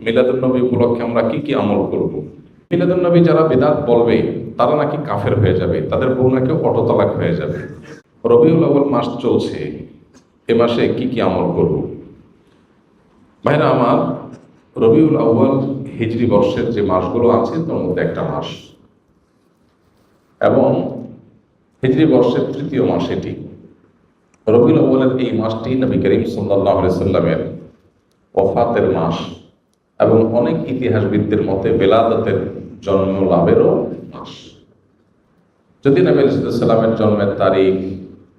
মিলাদুন্নবী উপলক্ষে আমরা কি কি আমল করব। মিলাদুন্নবী যারা বিদআত বলবে তারা নাকি কাফের হয়ে যাবে, তাদের বউ নাকি অটোতালাক হয়ে যাবে। রবিউল আউয়াল মাস চলছে, এ মাসে কি কি আমল করব। ভাইরা আমার, রবিউল আউয়াল হিজরি বর্ষের যে মাসগুলো আছে তার মধ্যে একটা মাস, এবং হিজরি বর্ষের তৃতীয় মাস এটি। রবিউল আউয়ালের এই মাসটি নবী করিম সাল্লাল্লাহু আলাইহি সাল্লামের ওফাতের মাস, এবং অনেক ইতিহাসবিদদের মতে বেলাদতের জন্ম লাভেরও মাস। যদি নবী আলাইহিস সালামের জন্মের তারিখ,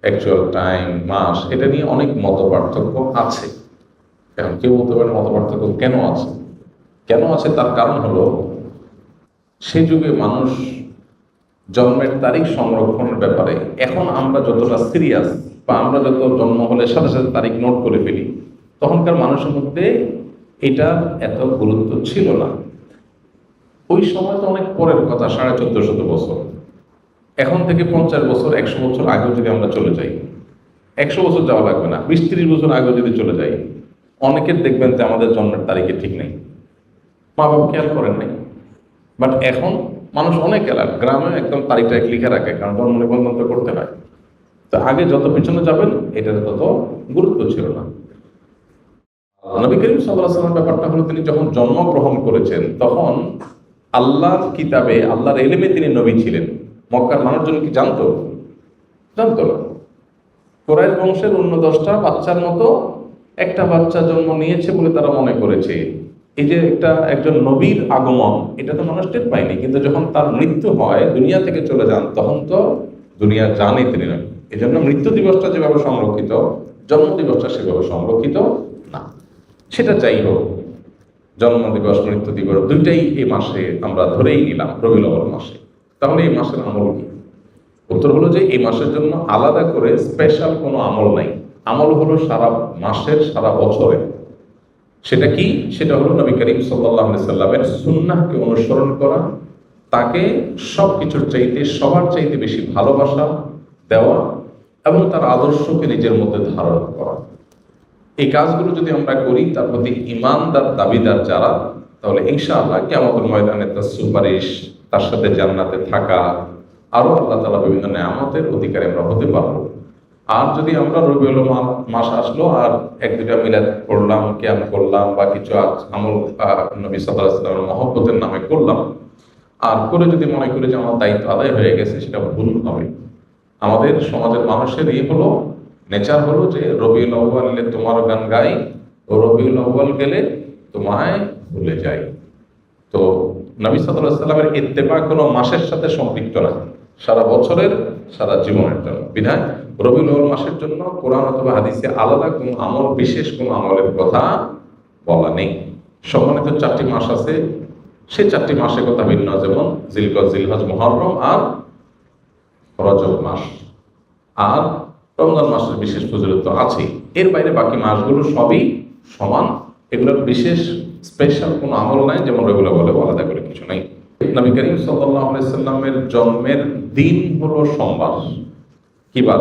অ্যাকচুয়াল টাইম, মাস, এটা নিয়ে অনেক মত পার্থক্য আছে। এখন কেউ বলতে পারেন মত পার্থক্য কেন আছে? কেন আছে তার কারণ হলো, সে যুগে মানুষ জন্মের তারিখ সংরক্ষণের ব্যাপারে এখন আমরা যতটা সিরিয়াস, বা আমরা যত জন্ম হলে সাথে সাথে তারিখ নোট করে ফেলি, তখনকার মানুষের মধ্যে এটা এত গুরুত্ব ছিল না। ওই সময় তো অনেক পরের কথা, 1450 বছর। এখন থেকে 50 বছর, 100 বছর আগেও যদি আমরা চলে যাই, 100 বছর যাওয়া লাগবে না, 20-30 বছর আগেও যদি চলে যাই, অনেকের দেখবেন যে আমাদের জন্মের তারিখে ঠিক নেই, মা বাবা খেয়াল করেন নাই। বাট এখন মানুষ অনেক এলাকা গ্রামে একদম তারিখটা লিখে রাখে, কারণ জন্ম নিবন্ধন তো করতে হয়। তো আগে যত পিছনে যাবেন এটার তত গুরুত্ব ছিল না। নবী করিম সাল্লাল্লাহু আলাইহি ওয়াসাল্লাম ব্যাপারটা হলো, তিনি যখন জন্মগ্রহণ করেছেন তখন আল্লাহর কিতাবে, আল্লাহর ইলমে তিনি নবী ছিলেন। মক্কার মানুষজন কি জানতো? জানতো না। কুরাইশ বংশের অন্য 10টা বাচ্চার মতো একটা বাচ্চা জন্ম নিয়েছে বলে তারা মনে করেছে। এই যে একজন নবীর আগমন, এটা তো মানুষ টের পায়নি, কিন্তু যখন তার মৃত্যু হয়, দুনিয়া থেকে চলে যান, তখন তো দুনিয়া জানে তিনি নবী। এই জন্য মৃত্যু দিবসটা যেভাবে সংরক্ষিত, জন্ম দিবসটা সেভাবে সংরক্ষিত না। সেটা যাই হোক, জন্ম দিবস, মৃত্যু দিবস দুইটাই এই মাসে আমরা ধরেই নিলাম, রবিউল আউয়াল মাসে। তাহলে এই মাসের আমল কি? উত্তর হলো যে এই মাসের জন্য আলাদা করে স্পেশাল কোনো আমল নাই। আমল হলো সারা মাসের, সারা বছরে। সেটা কি? সেটা হলো নবী করিম সাল্লাল্লাহু আলাইহি সাল্লামের সুন্নাহকে অনুসরণ করা, তাকে সব কিছুর চাইতে, সবার চাইতে বেশি ভালোবাসা দেওয়া, এবং তার আদর্শকে নিজের মধ্যে ধারণ করা। এই কাজগুলো যদি আমরা করি, তার প্রতি ঈমানদার দাবিদার যারা, তাহলে ইনশাআল্লাহ কিয়ামতের ময়দানে তার সুপারিশ, তার সাথে জান্নাতে থাকা, আরো আল্লাহ তাআলা বিভিন্ন নেয়ামতের অধিকারী আমরা হতে পারবো। আর যদি আমরা রবিউল মাস আসলো আর 1-2টা মিলাদ পড়লাম, কিয়াম করলাম, বা কিছু আমল নবী সাল্লাল্লাহু আলাইহি ওয়াসাল্লামের মহব্বতের নামে করলাম, আর করে যদি মনে করি যে আমার দায়িত্ব আদায় হয়ে গেছে, সেটা ভুল হবে। আমাদের সমাজের মানুষের হলো নেচার হলো যে রবিউল আউয়াল এলে তোমার গান গাই, ও রবিউল আউয়াল গেলে তোমায় ভুলে যাই। তো নবী সাল্লাল্লাহু আলাইহি ওয়াসাল্লামের ইত্তেবা কোনো মাসের সাথে সম্পৃক্ত না, সারা বছরের, সারা জীবনের জন্য। বিধায় রবিউল আউয়াল মাসের জন্য কোরআন অথবা হাদিসে আলাদা কোনো আমল, বিশেষ কোনো আমলের কথা বলা নেই। সম্মানিত 4টি মাস আছে, সেই 4টি মাসের কথা ভিন্ন, যেমন জিলকদ, জিলহজ, মুহররম আর রজব মাস, আর রমজান মাসের বিশেষ ফজিলত আছে। এর বাইরে বাকি মাসগুলো সবই সমান, এগুলোর বিশেষ স্পেশাল কোনো আমল নাই, যেমন রবিউল আউয়ালে আলাদা করে কিছু নাই। নবী করিম সাল্লাল্লাহু আলাইহি সাল্লামের জন্মের দিন হলো সোমবার। কি বার?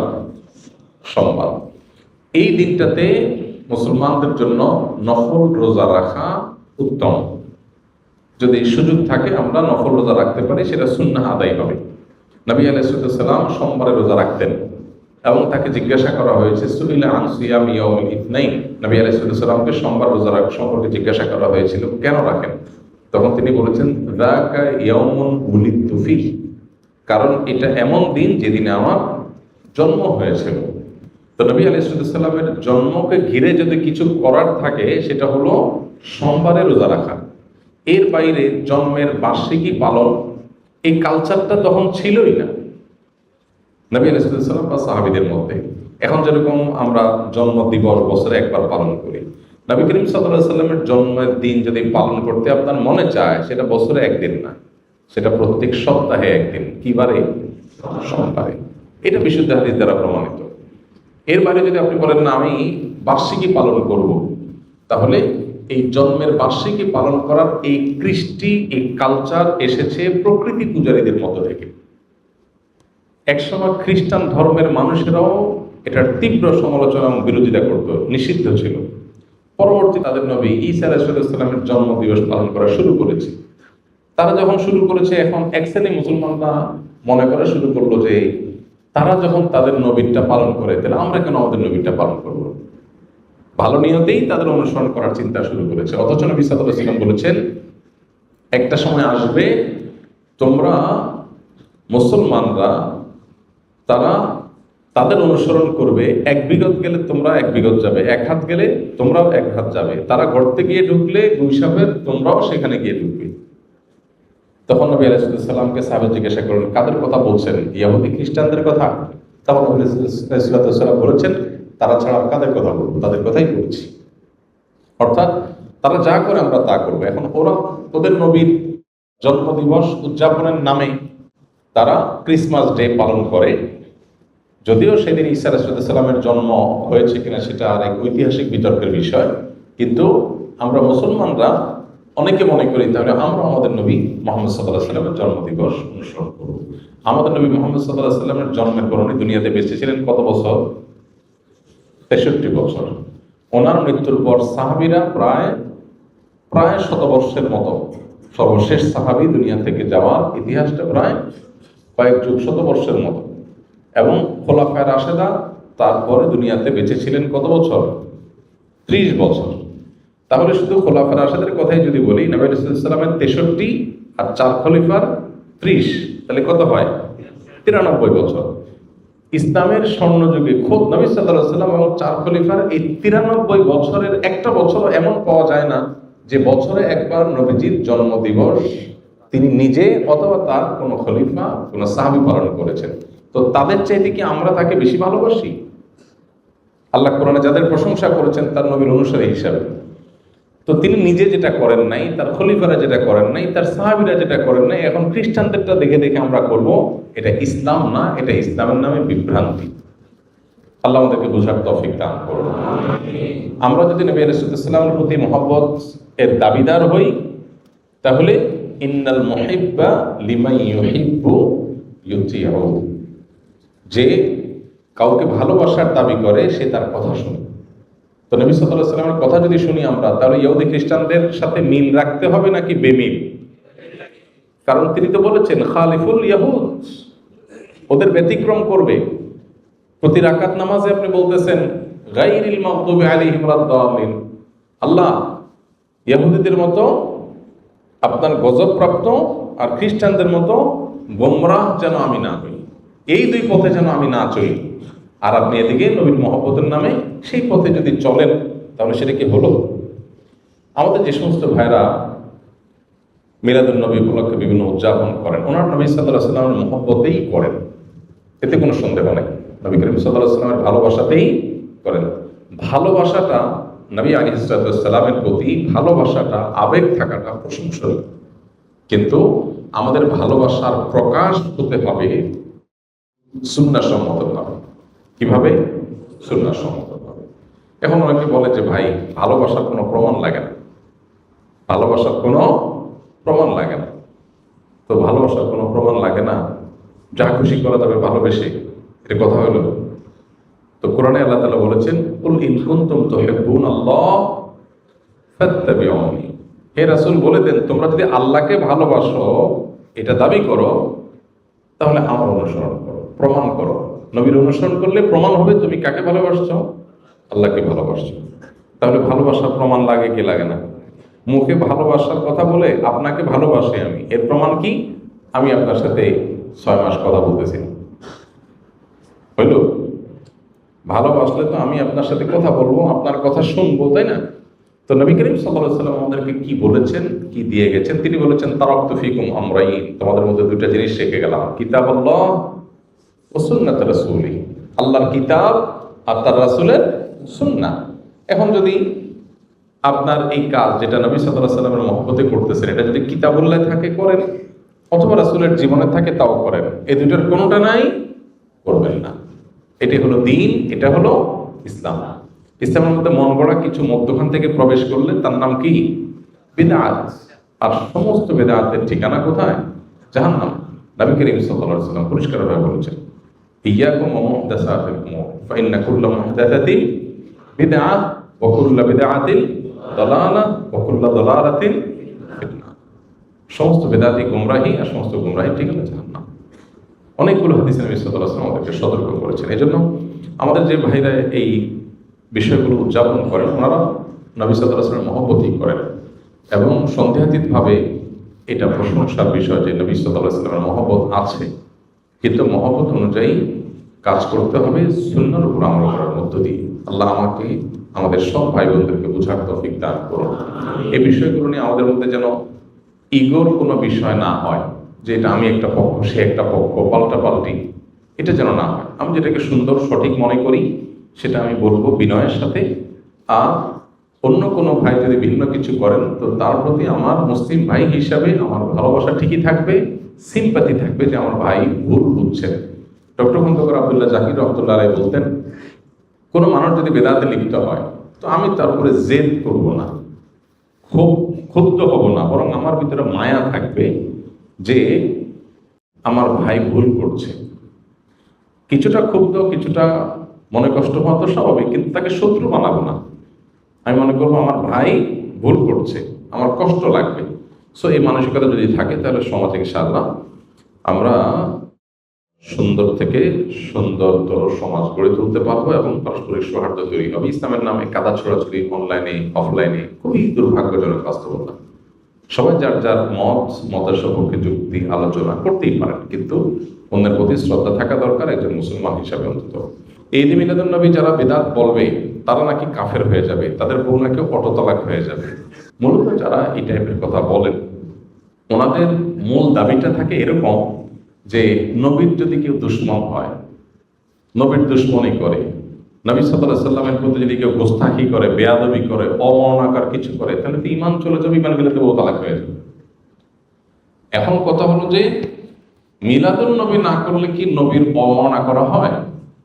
সোমবার। এই দিনটাতে মুসলমানদের জন্য নফল রোজা রাখা উত্তম। যদি সুযোগ থাকে আমরা নফল রোজা রাখতে পারি, সেটা সুন্নাহ আদায় হবে। নবী আলাইহিস সালাম সোমবারে রোজা রাখতেন, এবং তাকে জিজ্ঞাসা করা হয়েছে, সুইলা আন সিয়াম ইয়াউমিল ইথনাইন, নবী আলাইহিস সালামকে সোমবার রোজা রাখা সম্পর্কে জিজ্ঞাসা করা হয়েছিল, কেন রাখেন? তখন তিনি বলেছেন, যাকা ইয়াউমুন উলিদতু ফিহি, কারণ এটা এমন দিন যেদিনে আমার জন্ম হয়েছিল। তো নবী আলাইহিস সালামের জন্মকে ঘিরে যদি কিছু করার থাকে, সেটা হলো সোমবারে রোজা রাখা। এর বাইরে জন্মের বার্ষিকী পালন, এই কালচারটা তখন ছিলই না নবী আলাইহিস সালাম বা সাহাবীদের মধ্যে। এখন যেরকম আমরা জন্ম দিবস বছরে একবার পালন করি, নবী করিম সাল্লাল্লাহু আলাইহি সাল্লামের জন্মের দিন যদি পালন করতে আপনার মনে চায়, সেটা বছরে একদিন না, সেটা প্রত্যেক সপ্তাহে একদিন। কি বারে? সোমবারে। এটা বিশুদ্ধ হাদিস দ্বারা প্রমাণিত। এর বাইরে যদি আপনি বলেন না আমি বার্ষিকী পালন করব, তাহলে এই জন্মের বার্ষিকী পালন করার এই কৃষ্টি, এই কালচার এসেছে প্রকৃতি পূজারীদের মধ্য থেকে। একসময় খ্রিস্টান ধর্মের মানুষেরাও এটার তীব্র সমালোচনা এবং বিরোধিতা করত, নিষিদ্ধ ছিল। পরবর্তী তাদের নবী ঈসা আলাইহিস সালামের জন্ম দিবস পালন করা শুরু করেছে। তারা যখন শুরু করেছে, এখন এক শ্রেণী মুসলমানরা মনে করা শুরু করলো যে তারা যখন তাদের নবীটা পালন করে, তাহলে আমরা কেন আমাদের নবীটা পালন করব? ভালো নিয়তেই তাদের অনুসরণ করার চিন্তা শুরু করেছে। অথচ নবী সাল্লাল্লাহু আলাইহি ওয়াসাল্লাম বলেছেন, একটা সময় আসবে তোমরা মুসলমানরা তারা তাদের অনুসরণ করবে, এক বিগত গেলে তোমরা এক বিগত যাবে, এক হাত গেলে তোমরাও এক হাত যাবে, তারা গর্তে গিয়ে ঢুকলে গুইসাবের তোমরাও সেখানে গিয়ে ঢুকবে। তখন নবী আলাইহিস সালামকে সাহাবা জিজ্ঞাসা করলেন, কাদের কথা বলছেন? ইহুদি খ্রিস্টানদের কথা? তখন নবী আলাইহিস সালাম বলেছেন, তারা ছাড়া আর কাদের কথা বলবো? তাদের কথাই বলছি। অর্থাৎ তারা যা করে আমরা তা করবো। এখন ওদের নবীর জন্মদিবস উদযাপনের নামে তারা ক্রিসমাস ডে পালন করে, যদিও সেদিন ঈসা আলাইহিস সালামের জন্ম হয়েছে কিনা সেটা আর এক ঐতিহাসিক বিতর্কের বিষয়, কিন্তু আমরা মুসলমানরা অনেকে মনে করি তাহলে আমরা আমাদের নবী মুহাম্মদ সাল্লাল্লাহু আলাইহি সাল্লামের জন্মদিবস অনুসরণ করব। আমাদের নবী মুহাম্মদ সাল্লাল্লাহু আলাইহি সাল্লামের জন্মের পর উনি দুনিয়াতে বেঁচে ছিলেন কত বছর? 63 বছর। ওনার মৃত্যুর পর সাহাবীরা প্রায় শতবর্ষের মতো, সর্বশেষ সাহাবী দুনিয়া থেকে যাওয়ার ইতিহাসটা প্রায় কয়েক যুগ শতবর্ষের মতো, এবং খোলাফায়ে রাশেদা তারপরে দুনিয়াতে বেঁচে ছিলেন কত বছর? 30 বছর। তাহলে শুধু খোলাফায়ে রাশেদের কথাই যদি বলি, নবী আলাইহিস সালামের 63 আর 4 খলিফার 30, তাহলে কত হয়? 93 বছর। ইসলামের স্বর্ণযুগে খোদ নবী সাল্লাল্লাহু আলাইহি ওয়াসাল্লাম এবং 4 খলিফার এই 93 বছরের একটা বছরও এমন পাওয়া যায় না যে বছরে একবার নবীজির জন্মদিবস তিনি নিজে অথবা তার কোনো খলিফা কোনো সাহাবী পালন করেছেন। তো তাদের চাইতে কি আমরা তাকে বেশি ভালোবাসি? আল্লাহ কোরআনে যাদের প্রশংসা করেছেন তার নবীর অনুসারী হিসাবে, তো তিনি নিজে যেটা করেন নাই, তার খলিফারা যেটা করেন নাই, তার সাহাবীরা যেটা করেন নাই, এখন খ্রিস্টানদেরটা দেখে দেখে আমরা করব, এটা ইসলাম না, এটা ইসলামের নামে বিভ্রান্তি। আল্লাহ আমাদেরকে বোঝার তৌফিক দান করুন। আমরা যদি নবী আলাইহিস সালামের প্রতি মহব্বত এর দাবিদার হই, তাহলে ইন্নাল মুহিব্বা লিমান ইউহিব্বু ইউতিউ, যে কাউকে ভালোবাসার দাবি করে সে তার কথা শুনে। তো নবী সাল্লাল্লাহু আলাইহি ওয়াসাল্লামের কথা যদি শুনি আমরা, তাহলে ইহুদি খ্রিস্টানদের সাথে মিল রাখতে হবে নাকি বেমিল? কারণ তিনি তো বলেছেন খালিফুল ইয়াহুদ, ওদের ব্যতিক্রম করবে। প্রতি রাকাত নামাজে আপনি বলতেছেন গায়রিল মাগদুবি আলাইহিম ওয়ালাদ-দাল্লিন, আল্লাহ ইহুদিদের মতো আপনার গজবপ্রাপ্ত আর খ্রিস্টানদের মতো গোমরাহ যেন আমি না হই, এই দুই পথে যেন আমি না চলি। আর আপনি এদিকে নবীর মহব্বতের নামে সেই পথে যদি চলেন, তাহলে সেটা কি হলো? আমাদের যে সমস্ত ভাইরা মিলাদুন নবী উপলক্ষে বিভিন্ন উদযাপন করেন, ওনার নবী সাল্লাল্লাহু আলাইহি ওয়াসাল্লামের মহব্বতেই করেন, এতে কোনো সন্দেহ নেই। নবী করিম সাল্লাল্লাহু আলাইহি ওয়াসাল্লামের ভালোবাসাতেই করেন। ভালোবাসাটা নবী আলাইহিস সালামের প্রতি ভালোবাসাটা, আবেগ থাকাটা প্রশংসনীয়, কিন্তু আমাদের ভালোবাসার প্রকাশ হতে হবে সুন্নাহসম্মতভাবে। কিভাবে? সুন্নাহসম্মতভাবে। এখন অনেকে বলে যে ভাই ভালোবাসার কোনো প্রমাণ লাগে না, ভালোবাসার কোনো প্রমাণ লাগে না। তো ভালোবাসার কোনো প্রমাণ লাগে না, যা খুশি করা যাবে ভালোবেসে, এটা কথা হলো? তো কোরআনে আল্লাহ তাআলা বলেছেন, কুল ইন কুনতুম তুহিব্বুনাল্লাহ ফাত্তাবিউনি, হে রাসূল বলে দেন তোমরা যদি আল্লাহকে ভালোবাসো এটা দাবি করো, তাহলে আমার অনুসরণ করো, প্রমাণ করো। নবীর অনুসরণ করলে প্রমাণ হবে তুমি কাকে ভালোবাসছো? আল্লাহকে ভালোবাসছো। তাহলে ভালোবাসার প্রমাণ লাগে কি লাগে না? মুখে ভালোবাসার কথা বলে আপনাকে ভালোবাসি আমি, এর প্রমাণ কি? আমি আপনার সাথে 6 মাস কথা বলতেছি, হইল? ভালোবাসলে তো আমি আপনার সাথে কথা বলবো, আপনার কথা শুনবো, তাই না? তো নবী করিম সাল্লাল্লাহু আলাইহি ওয়াসাল্লাম আমাদেরকে কি বলেছেন, কি দিয়ে গেছেন? তিনি বলেছেন তারাকতু ফিকুম আমরাইন, তোমাদের মধ্যে দুইটা জিনিস রেখে গেলাম, কিতাবুল্লাহ ওয়া সুন্নাত রাসূলি, আল্লাহর কিতাব আর তার রাসূলের সুন্নাহ। এখন যদি আপনার এই কাজ যেটা নবী সাল্লাল্লাহু আলাইহি ওয়াসাল্লামের মহব্বতে করতেছেন, এটা যদি কিতাবুল্লাহ থাকে করেন, অথবা রাসূলের জীবনে থাকে তাও করেন, এই দুইটার কোনোটা নাই করবেন না। এটি হলো দ্বীন, এটা হলো ইসলাম। ইসলামের মধ্যে মন গড়া কিছু মধ্যখান থেকে প্রবেশ করলে তার নাম কি? বিদআত। আর সমস্ত বিদআতের ঠিকানা কোথায়? জাহান্নাম। নবী করিম সাল্লাল্লাহু আলাইহি ওয়াসাল্লাম পরিষ্কারভাবে বলেছেন, ইয়্যাকুম ওয়া মুহদাসাতিল উমুর ফাইন্না কুল্লা মুহদাসাতিন বিদআহ ওয়াকুল্লা বিদআতিন দালালাহ ওয়াকুল্লা দালালাতিন ফিন্নার। সমস্ত বেদাতি গুমরাহি আর সমস্ত গুমরাহি ঠিকানা জাহান্নাম। অনেকগুলো হাদিসে নবী সাল্লাল্লাহু আলাইহি ওয়াসাল্লাম আমাদেরকে সতর্ক করেছেন। এজন্য আমাদের যে ভাইরা এই বিষয়গুলো উদযাপন করেন, ওনারা নবী সাল্লাল্লাহু আলাইহি ওয়াসাল্লামের মহব্বতই করেন এবং সন্দেহাতীতভাবে এটা প্রশংসার বিষয় যে নবী সাল্লাল্লাহু আলাইহি ওয়াসাল্লামের মহব্বত আছে, কিন্তু মহব্বত অনুযায়ী কাজ করতে হবে সুন্নাহর উপর আমল করার মধ্য দিয়ে। আল্লাহ আমাকে আমাদের সব ভাই বোনদেরকে বোঝার তৌফিক দান করুন। এই বিষয়গুলো নিয়ে আমাদের মধ্যে যেন ইগোর কোনো বিষয় না হয়, যে এটা আমি একটা পক্ষ সে একটা পক্ষ, পাল্টাপাল্টি, এটা যেন না হয়। আমি যেটাকে সুন্দর সঠিক মনে করি সেটা আমি বলবো বিনয়ের সাথে। আর অন্য কোনো ভাই যদি ভিন্ন কিছু করেন তো তার প্রতি আমার মুসলিম ভাই হিসাবে আমার ভালোবাসা ঠিকই থাকবে, সিম্পাথি থাকবে যে আমার ভাই ভুল বুঝছেন। ডক্টর খন্দকার আব্দুল্লাহ জাকির রহমতুল্লাহ আলাইহি বলতেন, কোনো মানুষ যদি বেদাতে লিপ্ত হয় তো আমি তার উপরে জেদ করবো না, খুব ক্ষুব্ধ হব না, বরং আমার ভিতরে মায়া থাকবে যে আমার ভাই ভুল করছে। কিছুটা ক্ষুব্ধ, কিছুটা মনে কষ্ট হওয়া তো স্বাভাবিক, কিন্তু তাকে শত্রু বানাবো না। আমি মনে করবো আমার ভাই ভুল করছে, আমার কষ্ট লাগবে। সো এই মানসিকতা যদি থাকে তাহলে সমাজে ইনশাআল্লাহ আমরা সুন্দর থেকে সুন্দরতর সমাজ গড়ে তুলতে পারবো এবং পারস্পরিক সৌহার্দ্য তৈরি হবে। ইসলামের নামে কাদা ছড়াছড়ি অনলাইনে অফলাইনে খুবই দুর্ভাগ্যজনক বাস্তবতা। সবাই যার যার মতের সপক্ষে যুক্তি আলোচনা করতেই পারেন, কিন্তু অন্যের প্রতি শ্রদ্ধা থাকা দরকার একজন মুসলমান হিসাবে। অন্তত এই ঈদ মিলাদুন নবী যারা বিদআত বলবে তারা নাকি কাফের হয়ে যাবে, তাদের বউ নাকি অটোতালাক হয়ে যাবে। মূলত যারা এই টাইপের কথা বলেন ওনাদের মূল দাবিটা থাকে এরকম যে নবীর যদি কেউ দুশ্মন হয়, নবীর দুশ্মনী করে, নবী সাল্লাল্লাহু আলাইহি সাল্লামের প্রতি যদি কেউ গোস্তাখি করে, বেয়াদবি করে, অমর্ণাকার কিছু করে, তাহলে তো ঈমান চলে যাবে, ঈমান গেলে তো বউ তালাক হয়ে যাবে। এখন কথা হলো যে মিলাদুন নবী না করলে কি নবীর অবমাননা করা হয়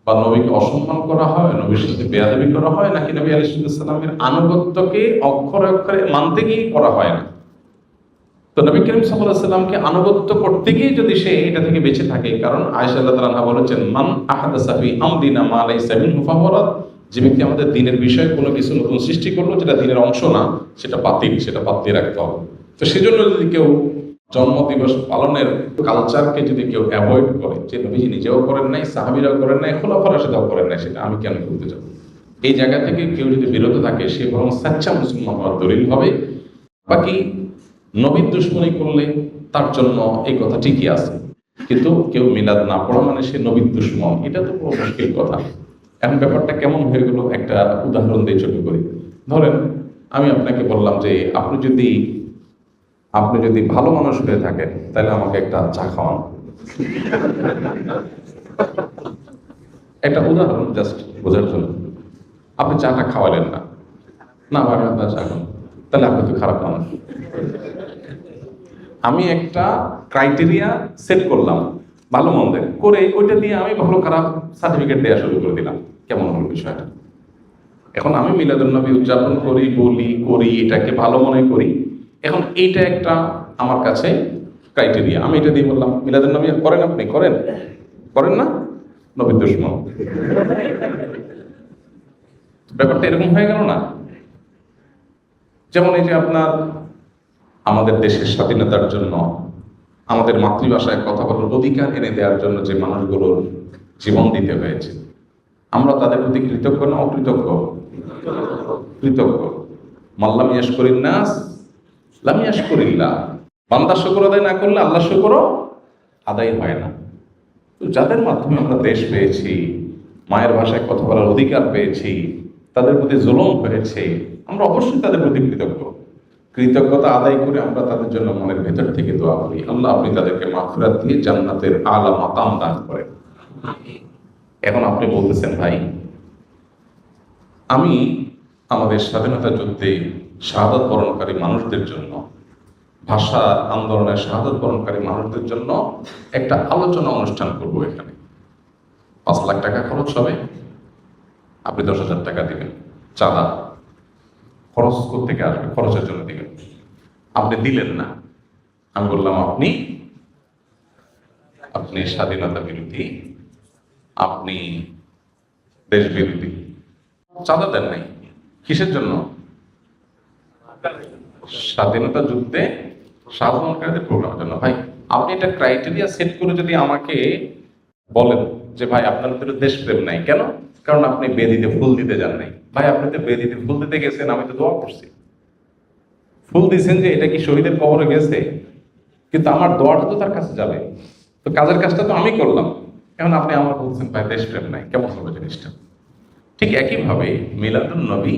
বা নবীকে অসম্মান করা হয়, নবীর সাথে বেয়াদবি করা হয়, নাকি নবী আলাইহিস সালামের আনুগত্যকে অক্ষরে অক্ষরে মানতে গিয়ে করা হয় না? তো নবী করিম সাল্লাল্লাহু আলাইহি সাল্লামকে আনুগত্য করতে গিয়ে যদি সে এটা থেকে বেঁচে থাকে, কারণ আয়েশা রাদিয়াল্লাহু আনহা বলেছেন, মান আহাদাসা ফি আমরিনা মা লাইসা মিনহু ফাহুয়া রাদ, যে ব্যক্তি আমাদের দ্বীনের বিষয়ে কোনো কিছু নতুন সৃষ্টি করলো যেটা দ্বীনের অংশ না, সেটা বাতিল, সেটা বাদ দিয়ে রাখতে হবে। তো সেজন্য যদি কেউ জন্মদিবস পালনের কালচারকে যদি কেউ অ্যাভয়েড করে, যে নবীজি নিজেও করেন নাই, সাহাবীরাও করেন নাই, খোলাফায়ে রাশিদুনও করেন নাই, সেটা আমি কেন করতে যাব, এই জায়গা থেকে কেউ যদি বিরত থাকে সে বরং সাচ্চা মুসলমান হওয়ার দলিল হবে। বাকি নবীর দুশ্মনী করলে তার জন্য এই কথা ঠিকই আছে, কিন্তু কেউ মিলাদ না পড়া মানে সে নবীর দুশ্মন, এটা তো বড় মুশকিল কথা। এখন ব্যাপারটা কেমন হয়ে গেল, একটা উদাহরণ দিয়ে ছোট করি। ধরেন আমি আপনাকে বললাম যে আপনি যদি ভালো মানুষ হয়ে থাকেন তাহলে আমাকে একটা চা খাওয়ান। একটা উদাহরণ জাস্ট বোঝার জন্য। আপনি চাটা খাওয়ালেন না, না ভাই আপনার চা খান, তাহলে আপনি তো খারাপ মানুষ। আমি একটা ক্রাইটেরিয়া সেট করলাম ভালো মন্দের করে, ওইটা দিয়ে আমি ভালো খারাপ সার্টিফিকেট দেওয়া শুরু করে দিলাম। কেমন হলো বিষয়টা? এখন আমি মিলাদুন নবী উদযাপন করি, বলি, করি, এটাকে ভালো মনে করি। এখন এইটা একটা আমার কাছে ক্রাইটেরিয়া, আমি এটা দিয়ে বললাম মিলাদুন নবী করেন, আপনি করেন না, নবীর দুশমন। ব্যাপারটা এরকম হয়ে গেল না? যেমন এই যে আপনার আমাদের দেশের স্বাধীনতার জন্য, আমাদের মাতৃভাষায় কথা বলার অধিকার এনে দেওয়ার জন্য যে মানুষগুলোর জীবন দিতে হয়েছে, আমরা তাদের প্রতি কৃতজ্ঞ না অকৃতজ্ঞ? কৃতজ্ঞ। মাল্লাম ইয়াশকুরিন নাস লাম ইয়াশকুরিল্লাহ। বান্দা শুকর আদায় না করলে আল্লাহ শুকর আদায় হয় না। তো যাদের মাধ্যমে আমরা দেশ পেয়েছি, মায়ের ভাষায় কথা বলার অধিকার পেয়েছি, তাদের প্রতি জুলুম হয়েছে, আমরা অবশ্যই তাদের প্রতি কৃতজ্ঞ। কৃতজ্ঞতা আদায় করে আমরা তাদের জন্য মনের ভেতর থেকে দোয়া করি, আল্লাহ আপনি তাদেরকে মাগফিরাত দিয়ে জান্নাতের আলা মাকাম দান করেন। এখন আপনি বলতেছেন ভাই আমি আমাদের স্বাধীনতা যুদ্ধে শাহাদাত বরণকারী মানুষদের জন্য, ভাষা আন্দোলনের শাহাদাত বরণকারী মানুষদের জন্য একটা আলোচনা অনুষ্ঠান করব। এখানে 5 লাখ টাকা খরচ হবে, আপনি 10,000 টাকা দিবেন চাঁদা। খরচ থেকে আসবে, খরচের জন্য দিবেন। আপনি দিলেন না, আমি বললাম আপনি স্বাধীনতা বিরোধী, আপনি দেশ বিরোধী, চাঁদা দেন নাই। কিসের জন্য? স্বাধীনতা যুদ্ধে শাহজাহানকারীদের প্রোগ্রামের জন্য। ভাই আপনি এটা ক্রাইটেরিয়া সেট করে যদি আমাকে বলেন যে ভাই আপনার ভিতরে দেশপ্রেম নাই, কেন? কারণ আপনি বেদিতে ফুল দিতে যান নাই। ভাই আপনি তো বেদিতে ফুল দিতে গেছেন, আমি তো দোয়া করছি, ফুল দিয়েছেন যে এটা কি শহীদের কবরে গেছে, কিন্তু আমার দোয়াটা তো তার কাছে যাবে, তো কাজের কাজটা তো আমি করলাম। এখন আপনি আমার বলছেন ভাই দেশপ্রেম নাই, কেমন হবে জিনিসটা? ঠিক একইভাবে মিলাদুন নবী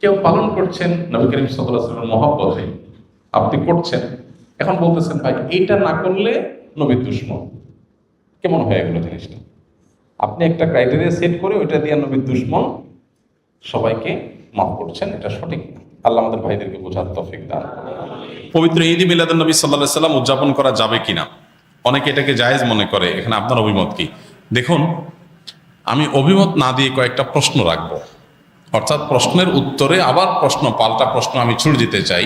কেউ পালন করছেন নবী করিম সাল্লাল্লাহু আলাইহি ওয়াসাল্লামের মহব্বতে, আপনি করছেন, এখন বলতেছেন ভাই এইটা না করলে নবীর দুশমন। কেমন হয় এগুলো জিনিসটা? আপনি একটা ক্রাইটেরিয়া সেট করে ওইটা দিয়ে নবীর দুশমন সবাইকে মাফ করছেন, এটা সঠিক না। আল্লাহ আমাদের ভাইদেরকে বোঝার তৌফিক দান। পবিত্র ঈদ মিলাদুন নবী সাল্লাল্লাহু আলাইহি সাল্লাম উদযাপন করা যাবে কিনা, অনেকে এটাকে জায়েজ মনে করে। এখানে আপনার অভিমত কি? দেখুন, আমি অভিমত না দিয়ে কয়েকটা প্রশ্ন রাখবো, অর্থাৎ প্রশ্নের উত্তরে আবার পাল্টা প্রশ্ন আমি ছুড়ে দিতে চাই,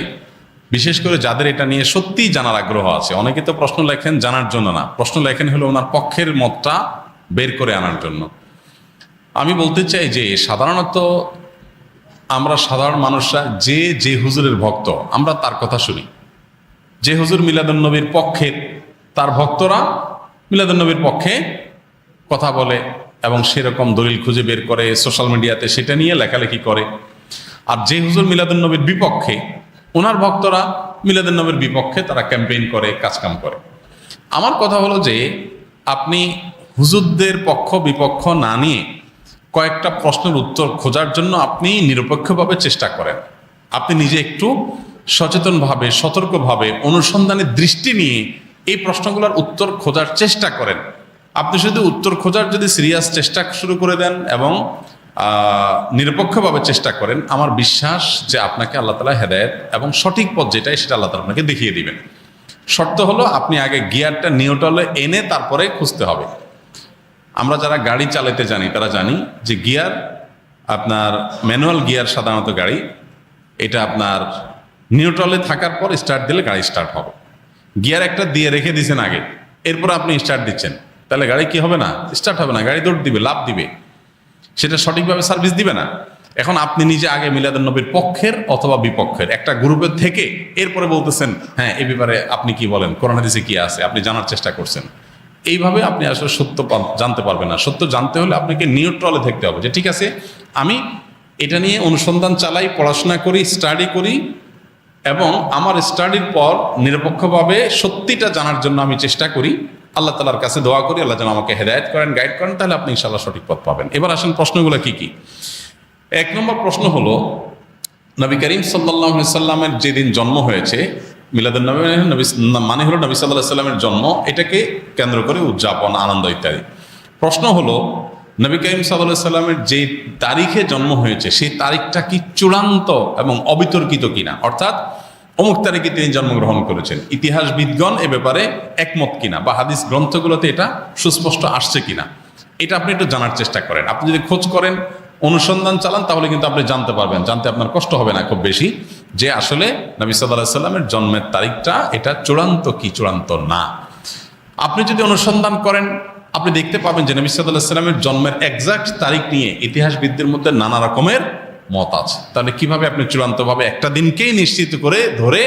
বিশেষ করে যাদের এটা নিয়ে সত্যিই জানার আগ্রহ আছে। অনেকে তো প্রশ্ন লেখেন জানার জন্য না, প্রশ্ন লেখেন হলো ওনার পক্ষের মতটা বের করে আনার জন্য। আমি বলতে চাই যে সাধারণত আমরা সাধারণ মানুষরা যে হুজুরের ভক্ত, আমরা তার কথা শুনি। যে হুজুর মিলাদুন নবীর পক্ষের, তার ভক্তরা মিলাদুন নবীর পক্ষে কথা বলে এবং সেরকম দলিল খুঁজে বের করে সোশ্যাল মিডিয়াতে সেটা নিয়ে লেখালেখি করে। আর যে হুজুর মিলাদুন নবীর বিপক্ষে, ওনার ভক্তরা মিলাদুন নবীর বিপক্ষে তারা ক্যাম্পেইন করে, কাজকাম করে। আমার কথা হলো যে আপনি হুজুরদের পক্ষ বিপক্ষ না নিয়ে কয়েকটা প্রশ্নের উত্তর খোঁজার জন্য আপনি নিরপেক্ষভাবে চেষ্টা করেন। আপনি নিজে একটু সচেতনভাবে, সতর্কভাবে, অনুসন্ধানের দৃষ্টি নিয়ে এই প্রশ্নগুলোর উত্তর খোঁজার চেষ্টা করেন। আপনি শুধু উত্তর খোঁজার যদি সিরিয়াস চেষ্টা শুরু করে দেন এবং নিরপেক্ষভাবে চেষ্টা করেন, আমার বিশ্বাস যে আপনাকে আল্লাহ তাআলা হেদায়েত এবং সঠিক পথ যেটাই সেটা আল্লাহ তাআলা আপনাকে দেখিয়ে দিবেন। শর্ত হলো আপনি আগে গিয়ারটা নিউট্রালে এনে তারপরে খুঁজতে হবে। আমরা যারা গাড়ি চালাতে জানি তারা জানি যে গিয়ার, আপনার ম্যানুয়াল গিয়ার সাধারণত গাড়ি, এটা আপনার নিউট্রালে থাকার পর স্টার্ট দিলে গাড়ি স্টার্ট হবে। গিয়ার একটা দিয়ে রেখে দিয়েছেন আগে, এরপর আপনি স্টার্ট দিচ্ছেন, তাহলে গাড়ি কি হবে না? স্টার্ট হবে না, গাড়ি দৌড় দিবে, লাফ দিবে, সেটা সঠিকভাবে সার্ভিস দিবে না। এখন আপনি নিজে আগে মিলাদুন নবীর পক্ষের অথবা বিপক্ষের একটা গ্রুপের থেকে এরপরে বলতেছেন হ্যাঁ এই ব্যাপারে আপনি কি বলেন, কোরআন হাদিসে কি আছে, আপনি জানার চেষ্টা করছেন। এইভাবে আপনি আসলে সত্য জানতে পারবেন না। সত্য জানতে হলে আপনাকে নিউট্রালে থাকতে হবে, যে ঠিক আছে আমি এটা নিয়ে অনুসন্ধান চালাই, পড়াশোনা করি, স্টাডি করি, এবং আমার স্টাডির পর নিরপেক্ষভাবে সত্যিটা জানার জন্য আমি চেষ্টা করি। আল্লাহ তাআলার কাছে দোয়া করি আল্লাহ যেন আমাকে হেদায়েত করেন, গাইড করেন, তাহলে আপনি ইনশাআল্লাহ সঠিক পথ পাবেন। এবার আসেন প্রশ্নগুলো কি কি। এক নম্বর প্রশ্ন হলো, নবী করিম সাল্লাল্লাহু আলাইহি সাল্লামের যেদিন জন্ম হয়েছে, মিলাদুন নবী মানে হলো নবী সাল্লাল্লাহু আলাইহি সাল্লামের জন্ম, এটাকে কেন্দ্র করে উদযাপন, আনন্দ ইত্যাদি। প্রশ্ন হলো, নবী করিম সাল্লাল্লাহু আলাইহি সাল্লামের যে তারিখে জন্ম হয়েছে সেই তারিখটা কি চূড়ান্ত এবং অবিতর্কিত কিনা, অর্থাৎ অমুক তারিখে তিনি জন্মগ্রহণ করেছেন, ইতিহাসবিদগণ এ ব্যাপারে একমত কিনা, বা হাদিস গ্রন্থগুলোতে এটা সুস্পষ্ট আসছে কিনা, এটা আপনি একটু জানার চেষ্টা করেন। আপনি যদি খোঁজ করেন, অনুসন্ধান চালান, তাহলে কিন্তু আপনি জানতে পারবেন, জানতে আপনার কষ্ট হবে না খুব বেশি, যে আসলে নবী সাল্লাল্লাহু আলাইহি সাল্লামের জন্মের তারিখটা এটা চূড়ান্ত কি চূড়ান্ত না। আপনি যদি অনুসন্ধান করেন, আপনি দেখতে পাবেন যে নবী সাল্লাল্লাহু আলাইহি সাল্লামের জন্মের এক্সাক্ট তারিখ নিয়ে ইতিহাসবিদদের মধ্যে নানা রকমের মত আছে। তাহলে কিভাবে আপনি চূড়ান্তভাবে একটা দিনকেই নিশ্চিত করে ধরে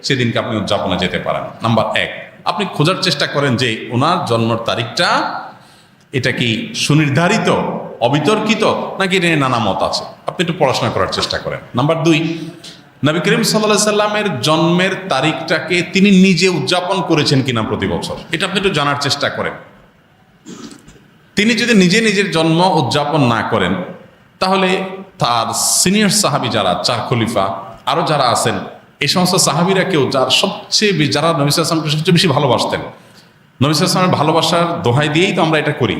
সেদিনকে আপনি উদযাপনে যেতে পারেন? নাম্বার এক, আপনি খোঁজার চেষ্টা করেন যে ওনার জন্মের তারিখটা এটা কি সুনির্ধারিত, অবিতর্কিত, নাকি এটা নিয়ে নানা মত আছে, আপনি একটু পড়াশোনা করার চেষ্টা করেন। নাম্বার দুই, নবী করিম সাল্লাল্লাহু আলাইহি সাল্লামের জন্মের তারিখটাকে তিনি নিজে উদযাপন করেছেন কিনা প্রতি বছর, এটা আপনি একটু জানার চেষ্টা করেন। তিনি যদি নিজে নিজের জন্ম উদযাপন না করেন, তাহলে তার সিনিয়র সাহাবি যারা, চার খলিফা আরও যারা আছেন, এই সমস্ত সাহাবিরা কেউ যারা নবী সাল্লাল্লাহু আলাইহি ওয়াসাল্লামকে সবচেয়ে বেশি ভালোবাসতেন, নবী সাল্লাল্লাহু আলাইহি ওয়াসাল্লামের ভালোবাসার দোহাই দিয়েই তো আমরা এটা করি,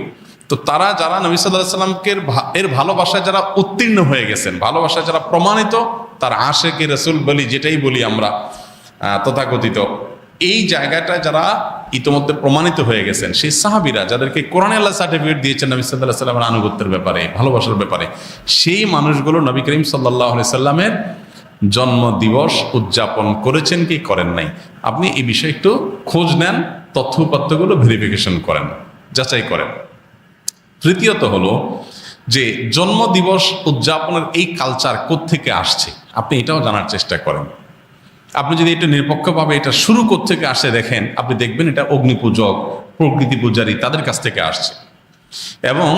তো তারা যারা নবী সাল্লাল্লাহু আলাইহি ওয়াসাল্লামকে এর ভালোবাসায় যারা উত্তীর্ণ হয়ে গেছেন, ভালোবাসায় যারা প্রমাণিত, তার আশেকে রাসূল বলি, যেটাই বলি আমরা তথাকথিত, এই জায়গাটায় যারা ইতোমধ্যে প্রমাণিত হয়ে গেছেন, সেই সাহাবীরা যাদেরকে কোরআনে আল্লাহ সার্টিফিকেট দিয়েছেন নবী সাল্লাল্লাহু আলাইহি ওয়াসাল্লামের আনুগত্যের ব্যাপারে, ভালোবাসার ব্যাপারে, সেই মানুষগুলো নবী করিম সাল্লাল্লাহু আলাইহি সাল্লামের জন্ম দিবস উদযাপন করেছেন কি করেন নাই, আপনি এই বিষয়ে একটু খোঁজ নেন, তথ্য উপাত্তগুলো ভেরিফিকেশন করেন, যাচাই করেন। তৃতীয়ত হলো যে জন্মদিবস উদযাপনের এই কালচার কোত্থেকে আসছে, আপনি এটাও জানার চেষ্টা করেন। আপনি যদি এটা নিরপেক্ষভাবে এটা শুরু কোত্থেকে আসে দেখেন, আপনি দেখবেন এটা অগ্নিপূজক, প্রকৃতি পূজারী তাদের কাছ থেকে আসছে। এবং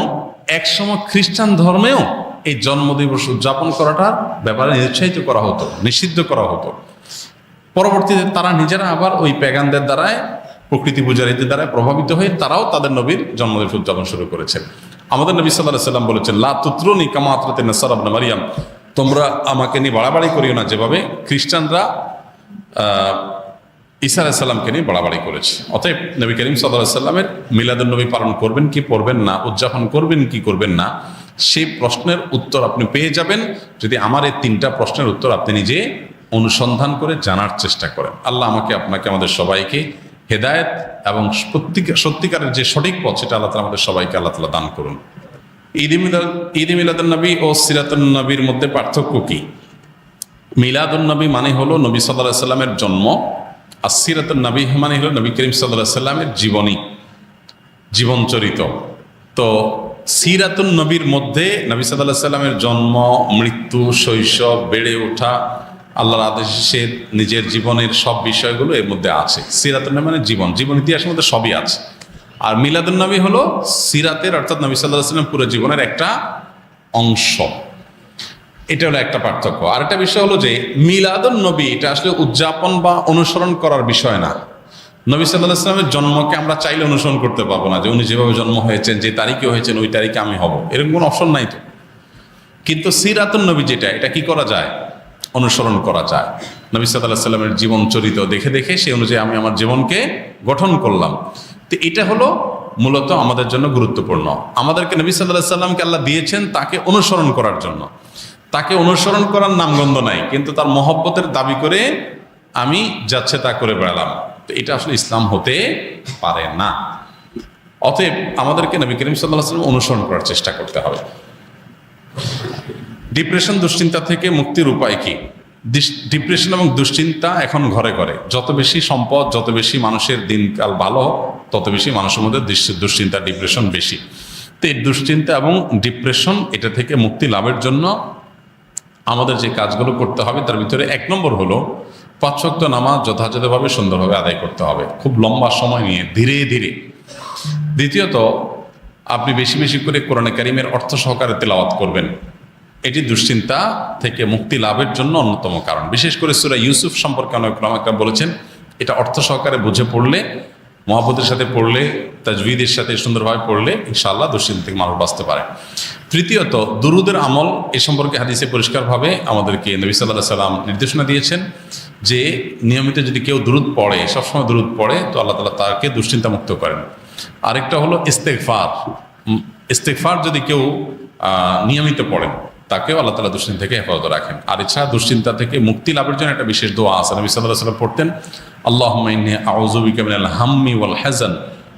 একসময় খ্রিস্টান ধর্মেও এই জন্মদিবস উদযাপন করাটার ব্যাপারে নিরুৎসাহিত করা হতো, নিষিদ্ধ করা হতো। পরবর্তীতে তারা নিজেরা আবার ওই প্যাগানদের দ্বারায়, প্রকৃতি পূজারীদের দ্বারা প্রভাবিত হয়ে তারাও তাদের নবীর জন্মদিবস উদযাপন শুরু করেছেন। আমাদের নবী সাল্লাল্লাহু আলাইহি সাল্লাম বলেছেন, লা তুতরুনি কামা আতরাতিন নাসারা ইবনে মারইয়াম, তোমরা আমাকে নিয়ে বাড়াবাড়ি করিও না যেভাবে খ্রিস্টানরা ঈসা আলাইহিস সালামকে নিয়ে বাড়াবাড়ি করেছে। অতএব নবী করিম সাল্লাল্লাহু আলাইহি সাল্লামের মিলাদুন নবী পালন করবেন কি করবেন না, উদযাপন করবেন কি করবেন না, সেই প্রশ্নের উত্তর আপনি পেয়ে যাবেন যদি আমার এই 3টা প্রশ্নের উত্তর আপনি নিজে অনুসন্ধান করে জানার চেষ্টা করেন। আল্লাহ আমাকে, আপনাকে, আমাদের সবাইকে হেদায়েত এবং সত্যিকারের যে সঠিক পথ সেটা আল্লাহ তাআলা আমাদের সবাইকে আল্লাহ তাআলা দান করুন। ঈদ মিলাদুন নবী ও সিরাতুন নবীর মধ্যে পার্থক্য কি? মিলাদুন নবী মানে হলো নবী সাল্লাল্লাহু আলাইহি সাল্লামের জন্ম, আর সিরাতুন নবী মানে হলো নবী করিম সাল্লাল্লাহু আলাইহি সাল্লামের জীবনী, জীবনচরিত। তো সিরাতুন নবীর মধ্যে নবী সাল্লাল্লাহু আলাইহি সাল্লামের জন্ম, মৃত্যু, শৈশব, বেড়ে ওঠা, আল্লাহর আদেশে নিজের জীবনের সব বিষয়গুলো এর মধ্যে আছে। সিরাতুন নবী মানে জীবন ইতিহাসের মধ্যে সবই আছে। আর মিলাদুন নবী হলো সিরাতের, অর্থাৎ নবী সাল্লাল্লাহু আলাইহি সাল্লাম পুরো জীবনের একটা অংশ। এটা হলো একটা পার্থক্য। আরেকটা বিষয় হলো যে মিলাদুন নবী এটা আসলে উদযাপন বা অনুসরণ করার বিষয় না। নবী সাল্লাল্লাহু আলাইহি সাল্লামের জন্মকে আমরা চাইলে অনুসরণ করতে পারবো না, যে উনি যেভাবে জন্ম হয়েছেন, যে তারিখে হয়েছেন ওই তারিখে আমি হব, এরকম কোনো অপশন নাই তো। কিন্তু সিরাতুন নবী যেটা, এটা কি করা যায়? অনুসরণ করা যায়। নবী সাল্লাল্লাহু আলাইহি সাল্লামের জীবন চরিত দেখে দেখে সেই অনুযায়ী আমি আমার জীবনকে গঠন করলাম। তো এটা হলো মূলত আমাদের জন্য গুরুত্বপূর্ণ। আমাদেরকে নবী সাল্লাল্লাহু আলাইহি সাল্লামকে আল্লাহ দিয়েছেন তাকে অনুসরণ করার জন্য। তাকে অনুসরণ করার নামগন্ধ নাই, কিন্তু তার মহব্বতের দাবি করে আমি যাচ্ছে তা করে বেড়ালাম, তো এটা আসলে ইসলাম হতে পারে না। অতএব আমাদেরকে নবী করিম সাল্লাল্লাহু আলাইহি ওয়াসাল্লাম অনুসরণ করার চেষ্টা করতে হবে। ডিপ্রেশন, দুশ্চিন্তা থেকে মুক্তির উপায় কি? ডিপ্রেশন এবং দুশ্চিন্তা এখন ঘরে ঘরে। যত বেশি সম্পদ, যত বেশি মানুষের দিনকাল ভালো, তত বেশি মানুষের মধ্যে দুশ্চিন্তা, ডিপ্রেশন বেশি। তো এই দুশ্চিন্তা এবং ডিপ্রেশন এটা থেকে মুক্তি লাভের জন্য আমাদের যে কাজগুলো করতে হবে তার ভিতরে 1 নম্বর হলো 5 ওয়াক্ত নামাজ যথাযথভাবে সুন্দরভাবে আদায় করতে হবে, খুব লম্বা সময় নিয়ে, ধীরে ধীরে। দ্বিতীয়ত, আপনি বেশি বেশি করে কোরআনে কারিমের অর্থ সহকারে তেলাওয়াত করবেন। এটি দুশ্চিন্তা থেকে মুক্তি লাভের জন্য অন্যতম কারণ। বিশেষ করে সূরা ইউসুফ সম্পর্কে অনেক উলামায়ে বলেছেন, এটা অর্থ সহকারে বুঝে পড়লে, মহব্বতের সাথে পড়লে, তাজবিদের সাথে সুন্দরভাবে পড়লে ইনশাআল্লাহ দুশ্চিন্তা থেকে মানুষ বাঁচতে পারে। তৃতীয়ত, দুরুদের আমল। এ সম্পর্কে হাদিসে পরিষ্কারভাবে আমাদেরকে নবী সাল্লাল্লাহু আলাইহি সাল্লাম নির্দেশনা দিয়েছেন যে নিয়মিত যদি কেউ দুরুদ পড়ে, সবসময় দুরুদ পড়ে, তো আল্লাহ তাআলা তাকে দুশ্চিন্তা মুক্ত করেন। আরেকটা হলো ইস্তেগফার। ইস্তেগফার যদি কেউ নিয়মিত পড়েন, তাকেও আল্লাহ তাআলা দুশ্চিন্তা থেকে হেফাজত রাখেন। আর এছাড়া দুশ্চিন্তা থেকে মুক্তি লাভের জন্য একটা বিশেষ দোয়া আছে। নবী সাল্লাল্লাহু আলাইহি সাল্লাম পড়তেন, আল্লাহুম্মা ইন্নী আউযু বিকা মিনাল হাম্মি ওয়াল হাযান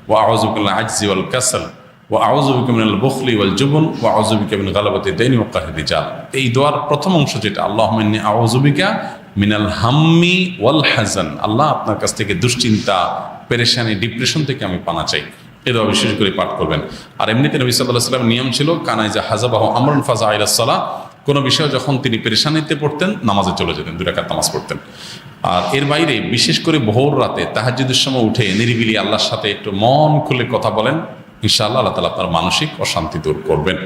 ওয়া আউযু বিকা মিনাল আজজি ওয়াল কাসাল ওয়া আউযু বিকা মিনাল বুখলি ওয়াল জুবন ওয়া আউযু বিকা মিন গালাবাতি দাইনি ওয়া কাহরি রিজাল। এই দোয়ার প্রথম অংশ যেটা, আল্লাহুম্মা ইন্নী আউযু বিকা মিনাল হাম্মি ওয়াল হাযান, আল্লাহ আপনার কাছ থেকে দুশ্চিন্তা, পেরেশানি, ডিপ্রেশন থেকে আমি পানা চাই। এ দোয়া বিশেষ করে পাঠ করবেন। আর এমনিতে নবী সাল্লাল্লাহু আলাইহি সাল্লামের নিয়ম ছিল, কানাইজা হাযাবাহু আমরুন ফাযা ইলাস সালাহ, কোনো বিষয় যখন তিনি পেরেশানিতে পড়তেন নামাজে চলে যেতেন, 2 রাকাত নামাজ পড়তেন। আর এর বাইরে বিশেষ করে ভোর রাতে তাহাজ্জুদের সময় উঠে নিরিবিলি আল্লাহর সাথে একটু মন খুলে কথা বলেন, ইনশাআল্লাহ আল্লাহ তাআলা আপনার মানসিক অশান্তি দূর করবেন।